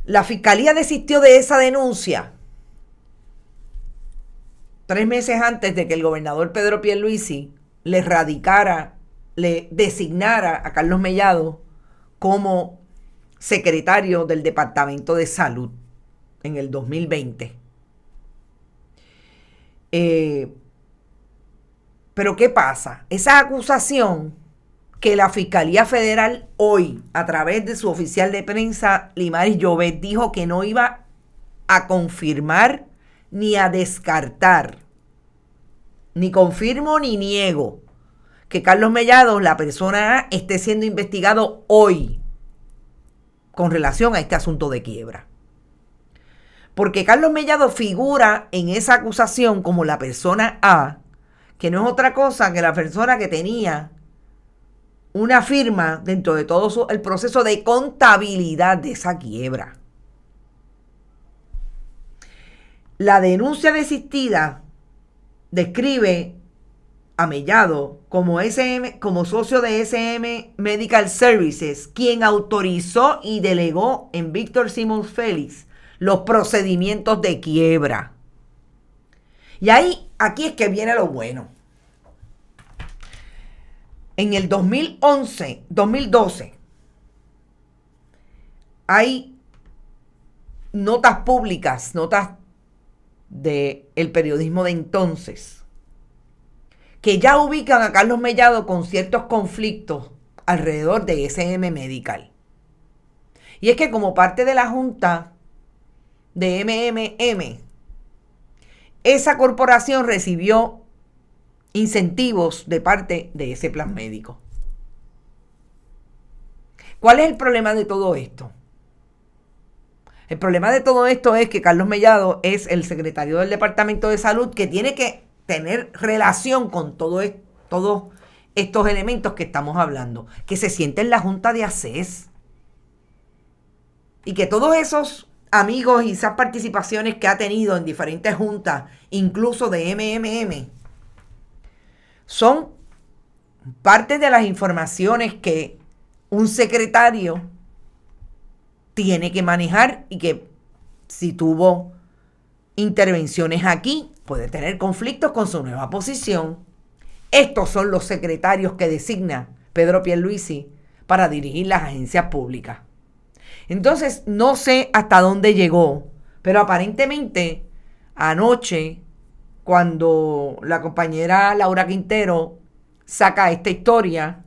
La fiscalía desistió de esa denuncia 3 meses antes de que el gobernador Pedro Pierluisi le designara a Carlos Mellado como secretario del Departamento de Salud en el 2020. Pero ¿qué pasa? Esa acusación que la Fiscalía Federal hoy, a través de su oficial de prensa, Limaris Llobet, dijo que no iba a confirmar ni a descartar, ni confirmo ni niego, que Carlos Mellado, la persona A, esté siendo investigado hoy con relación a este asunto de quiebra. Porque Carlos Mellado figura en esa acusación como la persona A, que no es otra cosa que la persona que tenía una firma dentro de todo el proceso de contabilidad de esa quiebra. La denuncia desistida describe a Mellado como socio de SM Medical Services, quien autorizó y delegó en Víctor Simons Félix los procedimientos de quiebra. Y aquí es que viene lo bueno. En el 2012, hay notas públicas, notas del periodismo de entonces, que ya ubican a Carlos Mellado con ciertos conflictos alrededor de SM Medical. Y es que como parte de la junta de MMM, esa corporación recibió incentivos de parte de ese plan médico. ¿Cuál es el problema de todo esto? El problema de todo esto es que Carlos Mellado es el secretario del Departamento de Salud, que tiene que tener relación con todos estos elementos que estamos hablando, que se siente en la Junta de ACES y que todos esos amigos y esas participaciones que ha tenido en diferentes juntas, incluso de MMM, son parte de las informaciones que un secretario tiene que manejar y que si tuvo intervenciones aquí, puede tener conflictos con su nueva posición. Estos son los secretarios que designa Pedro Pierluisi para dirigir las agencias públicas. Entonces, no sé hasta dónde llegó, pero aparentemente anoche, cuando la compañera Laura Quintero saca esta historia,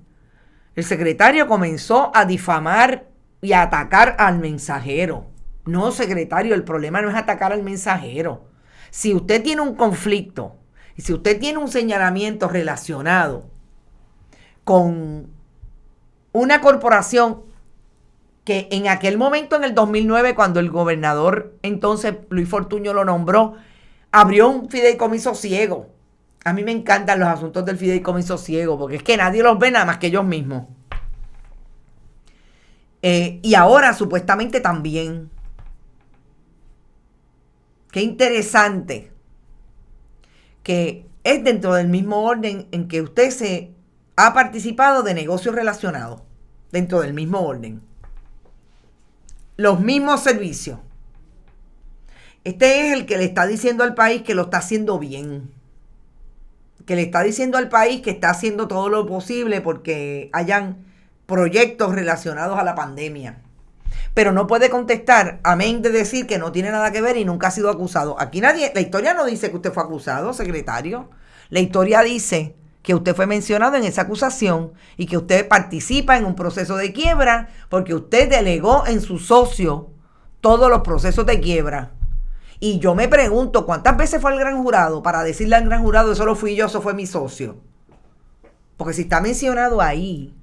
el secretario comenzó a difamar y a atacar al mensajero. No, secretario, el problema no es atacar al mensajero. Si usted tiene un conflicto y si usted tiene un señalamiento relacionado con una corporación que en aquel momento, en el 2009, cuando el gobernador entonces Luis Fortuño lo nombró, abrió un fideicomiso ciego. A mí me encantan los asuntos del fideicomiso ciego, porque es que nadie los ve nada más que ellos mismos. Y ahora supuestamente también. Qué interesante que es dentro del mismo orden en que usted se ha participado de negocios relacionados, dentro del mismo orden. Los mismos servicios. Este es el que le está diciendo al país que lo está haciendo bien. Que le está diciendo al país que está haciendo todo lo posible porque hayan proyectos relacionados a la pandemia. Pero no puede contestar, amén de decir que no tiene nada que ver y nunca ha sido acusado. Aquí nadie, la historia no dice que usted fue acusado, secretario. La historia dice que usted fue mencionado en esa acusación y que usted participa en un proceso de quiebra porque usted delegó en su socio todos los procesos de quiebra. Y yo me pregunto, ¿cuántas veces fue al gran jurado para decirle al gran jurado, eso lo fui yo, eso fue mi socio? Porque si está mencionado ahí,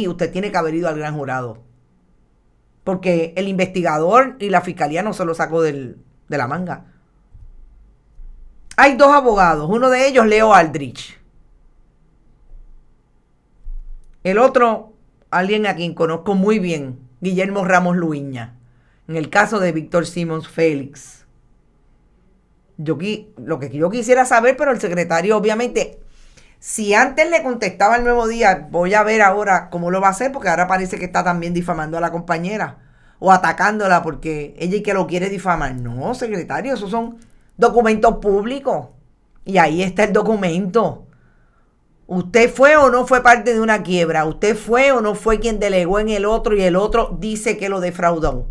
usted tiene que haber ido al gran jurado. Porque el investigador y la fiscalía no se lo sacó de la manga. Hay dos abogados, uno de ellos Leo Aldrich. El otro, alguien a quien conozco muy bien, Guillermo Ramos Luiña, en el caso de Víctor Simons Félix. Lo que yo quisiera saber, pero el secretario obviamente, si antes le contestaba el Nuevo Día, voy a ver ahora cómo lo va a hacer, porque ahora parece que está también difamando a la compañera o atacándola porque ella y que lo quiere difamar. No, secretario, esos son documentos públicos y ahí está el documento. ¿Usted fue o no fue parte de una quiebra? ¿Usted fue o no fue quien delegó en el otro y el otro dice que lo defraudó?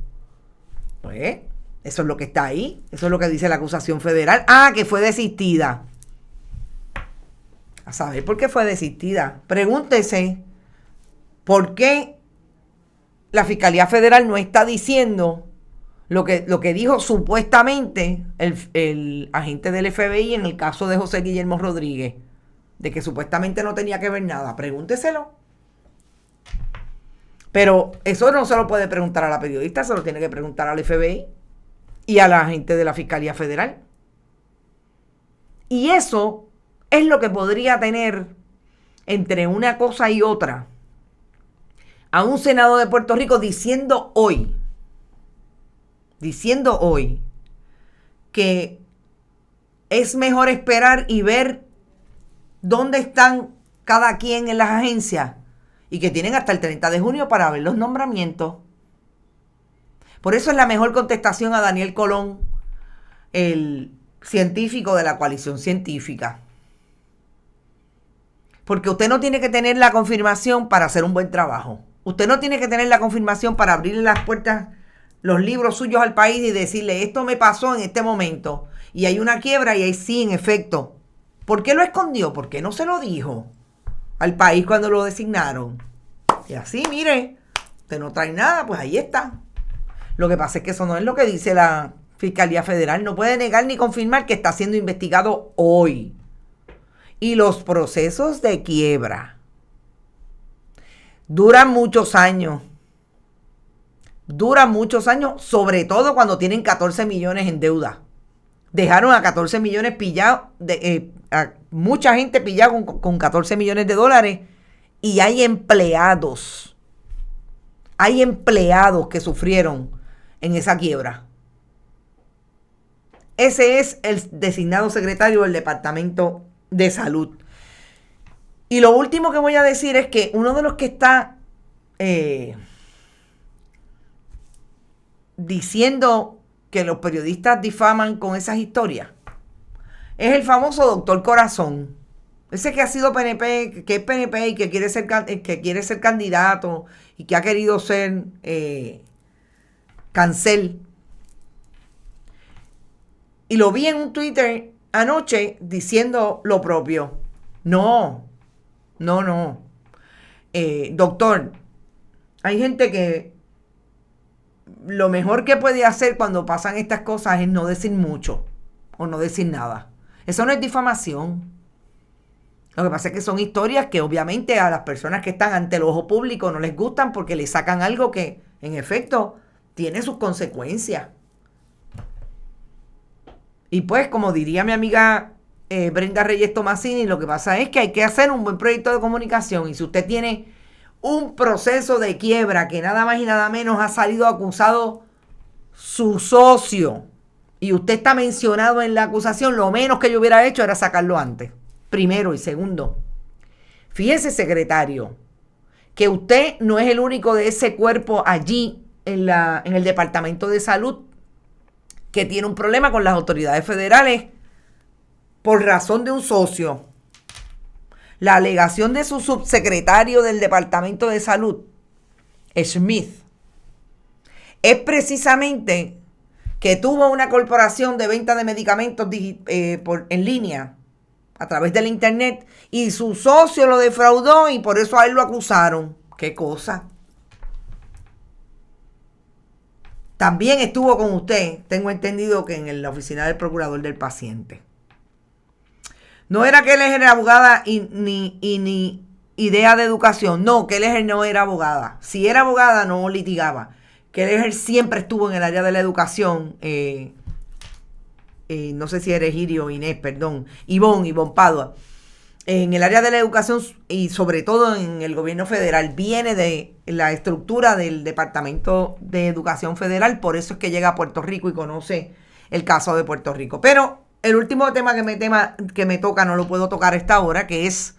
Pues eso es lo que está ahí. Eso es lo que dice la acusación federal. Ah, que fue desistida. A saber por qué fue desistida. Pregúntese por qué la Fiscalía Federal no está diciendo lo que dijo supuestamente el agente del FBI en el caso de José Guillermo Rodríguez, de que supuestamente no tenía que ver nada. Pregúnteselo. Pero eso no se lo puede preguntar a la periodista, se lo tiene que preguntar al FBI y a la gente de la Fiscalía Federal. Y eso es lo que podría tener entre una cosa y otra a un Senado de Puerto Rico diciendo hoy que es mejor esperar y ver dónde están cada quien en las agencias y que tienen hasta el 30 de junio para ver los nombramientos. Por eso es la mejor contestación a Daniel Colón, el científico de la coalición científica. Porque usted no tiene que tener la confirmación para hacer un buen trabajo. Usted no tiene que tener la confirmación para abrirle las puertas, los libros suyos al país y decirle, esto me pasó en este momento. Y hay una quiebra y ahí sí, en efecto. ¿Por qué lo escondió? ¿Por qué no se lo dijo al país cuando lo designaron? Y así, mire, usted no trae nada, pues ahí está. Lo que pasa es que eso no es lo que dice la Fiscalía Federal. No puede negar ni confirmar que está siendo investigado hoy. Y los procesos de quiebra duran muchos años. Sobre todo cuando tienen 14 millones en deuda. Dejaron a 14 millones pillados, a mucha gente pillada con 14 millones de dólares. Y hay empleados que sufrieron en esa quiebra. Ese es el designado secretario del Departamento de Salud. Y lo último que voy a decir es que uno de los que está diciendo que los periodistas difaman con esas historias es el famoso doctor Corazón. Ese que ha sido PNP, que es PNP y que quiere ser candidato y que ha querido ser cancel. Y lo vi en un Twitter anoche diciendo lo propio. No. Doctor, hay gente que lo mejor que puede hacer cuando pasan estas cosas es no decir mucho o no decir nada. Eso no es difamación. Lo que pasa es que son historias que obviamente a las personas que están ante el ojo público no les gustan porque le sacan algo que en efecto tiene sus consecuencias. Y pues, como diría mi amiga Brenda Reyes Tomasini, lo que pasa es que hay que hacer un buen proyecto de comunicación. Y si usted tiene un proceso de quiebra que nada más y nada menos ha salido acusado su socio y usted está mencionado en la acusación, lo menos que yo hubiera hecho era sacarlo antes. Primero y segundo, fíjese, secretario, que usted no es el único de ese cuerpo allí en el Departamento de Salud que tiene un problema con las autoridades federales por razón de un socio. La alegación de su subsecretario del Departamento de Salud, Smith, es precisamente que tuvo una corporación de venta de medicamentos en línea a través del internet y su socio lo defraudó y por eso a él lo acusaron. ¿Qué cosa? También estuvo con usted, tengo entendido que en la oficina del procurador del paciente. No era que él era abogada ni idea de educación. No, que él no era abogada. Si era abogada, no litigaba. Que él siempre estuvo en el área de la educación. No sé si era Egidio o Inés, perdón. Ivonne Padua. En el área de la educación y sobre todo en el gobierno federal. Viene de la estructura del Departamento de Educación Federal. Por eso es que llega a Puerto Rico y conoce el caso de Puerto Rico. Pero el último tema que me toca, no lo puedo tocar a esta hora, que es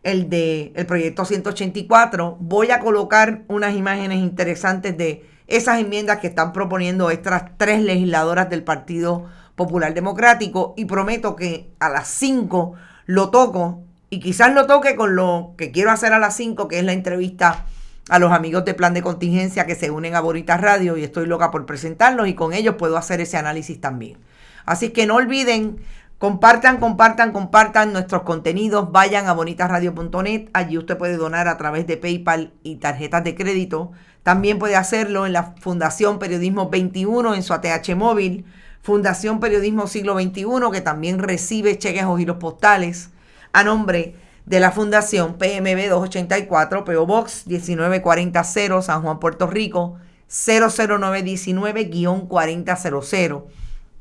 el de el proyecto 184. Voy a colocar unas imágenes interesantes de esas enmiendas que están proponiendo estas 3 legisladoras del Partido Popular Democrático y prometo que a las 5 lo toco y quizás lo toque con lo que quiero hacer a las 5, que es la entrevista a los amigos de Plan de Contingencia que se unen a Bonitas Radio y estoy loca por presentarlos y con ellos puedo hacer ese análisis también. Así que no olviden, compartan nuestros contenidos, vayan a bonitasradio.net, allí usted puede donar a través de PayPal y tarjetas de crédito. También puede hacerlo en la Fundación Periodismo 21 en su ATH móvil, Fundación Periodismo Siglo XXI, que también recibe cheques o giros postales a nombre de la Fundación PMB 284, PO Box 19400, San Juan, Puerto Rico, 00919-4000.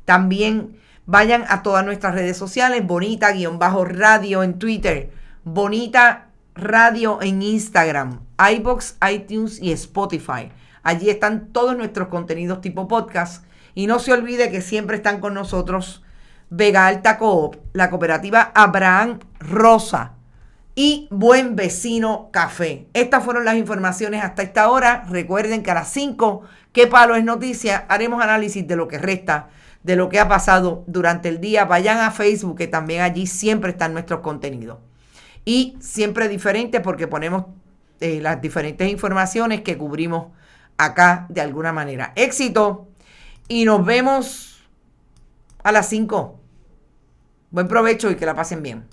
También vayan a todas nuestras redes sociales, Bonita-Radio en Twitter, Bonita Radio en Instagram, iVoox, iTunes y Spotify. Allí están todos nuestros contenidos tipo podcast. Y no se olvide que siempre están con nosotros Vega Alta Coop, la cooperativa Abraham Rosa y Buen Vecino Café. Estas fueron las informaciones hasta esta hora. Recuerden que a las 5, ¿qué palo es noticia? Haremos análisis de lo que resta, de lo que ha pasado durante el día. Vayan a Facebook, que también allí siempre están nuestros contenidos. Y siempre diferentes porque ponemos las diferentes informaciones que cubrimos acá de alguna manera. Éxito y nos vemos a las 5. Buen provecho y que la pasen bien.